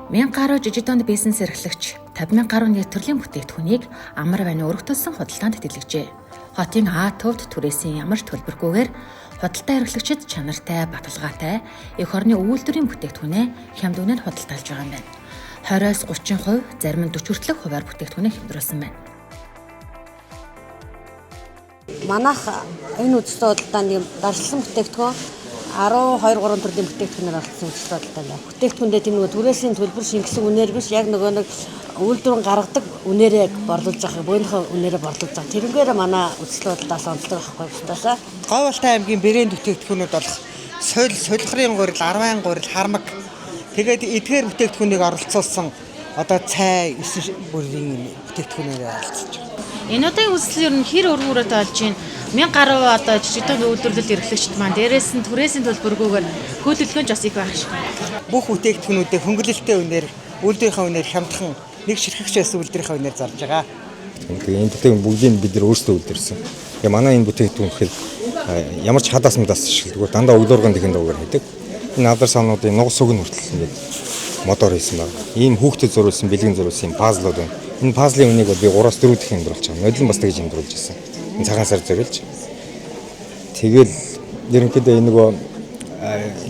1000 гаруй жижигдоонд бизнес эрхлэгч 50,000 гаруй нийт төрлийн бүтээгдэхүүнийг амар вайны өргөдөлсөн худалдаанд дэлгэжээ. Хотын А төвд түрээсийн ямар ч төлбөргүйгээр худалдаа эрхлэгчид чанартай, баталгаатай эх орны үйлдвэрийн бүтээгдэхүүнээ хямд үнээр худалдаалж байгаа юм байна. 20-30%, зарим нь 40 хүртэлх хувиар бүтээгдэхүүнээ хямдруулсан байна. Манайх энэ үдшилтэй худалдаанд дарслан бүтээгдэхүүн 12-3 төрлийн бүтээгдэхүүнээр олдсон үдшилтэй худалдаанд байна. Бүтээгдэхүүндээ тийм нөгөө түрээсийн төлбөр шингэсэн үнээр биш, яг нөгөө нэг үйлдвэрэн гаргадаг үнээрээ борлуулж байгаа, бөөнийхөө үнээрээ борлуулж байгаа. Тэрнгээр манай үдшилтэй худалдаас онцлог авахгүй бистаасаа. Говьалтай аймгийн брэнд бүтээгдэхүүнүүд болох сулхрын гурил, арвайн гурил, хармаг тэгээд эдгээр бүтээгдэхүүнийг оролцуулсан одоо цай 9 бүрийн бүтээгдэхүүнээр оролцож байгаа. Энэ удаагийн үзлэл ер нь хэр өргөөрөө тоолж байна? 1000 гаруй одоо жижигдэн үйлдвэрлэл эрхлэгчид маань дээрээс нь түрээсийн төлбөргүйгээр хөдөлгөөн бас их байх шиг. Бүх бүтээгдэхүүнүүдээ хөнгөлөлттэй үнээр, үйлдвэрийнхээ үнээр хямдхан нэг ширхэгч байсан үйлдвэрийнхээ үнээр зарж байгаа. Энэ бүтээгдэхүүн бүгдийг бид нар өөрсдөө үйлдвэрсэн. Тэгээ манай энэ бүтээгдэхүүн гэхэл ямар ч хадаас мадаас ашигладаг, дандаа өглөөргөн дэхэн дуугаар хийдэг. Энэ алдар саануудын нугас суг нь хүртэл ингээд мотор хийсэн байна. Ийм хүүхдэд зөрүүлсэн, бэлгийн зөрүүлсэн пазлууд байна. Энэ пазлын үнийг бол би 3-4 дахин хямдруулж байгаа. Нодлон бас тэгж хямдруулж ирсэн. Энэ цагаан сар зориулж. Тэгэл ерөнхийдөө энэ нөгөө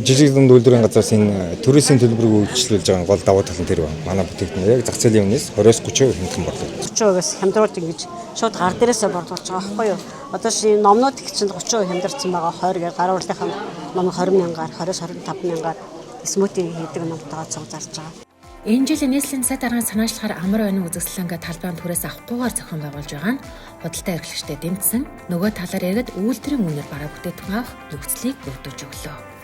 жижиг дунд үйлдвэрийн газраас энэ туризмын төлбөрийг үйлчлүүлж байгаа гол давуу тал нь тэр байна. Манай бүтээгдэхүүн яг зах зээлийн үнээс 20-30% хямдхан борлуулдаг. 30%-аас хямдруулж ингэж шууд гар дээрээсээ борлуулж байгаа байхгүй юу? Одоо шинэ номнууд их чинь 30% хямдарсан байгаа. 20 гээр гар урлынхаа ном 20,000-аар, 20-25,000-аар смути хийдэг номтойгоо цуг зарж байгаа. Энэ жил нийслэлийн цай даргааны санаачлахаар амар вайны үзэсгэлэнгээ талбайн түрээс авахгүйгээр зохион байгуулж байгаа нь худалдаа эрхлэгчдэд дэмжсэн нөгөө талаар яриад үйлдвэрийн үнээр бараа бүтээгдэхүүн авах нөхцөлийг бүрдүүлж өглөө.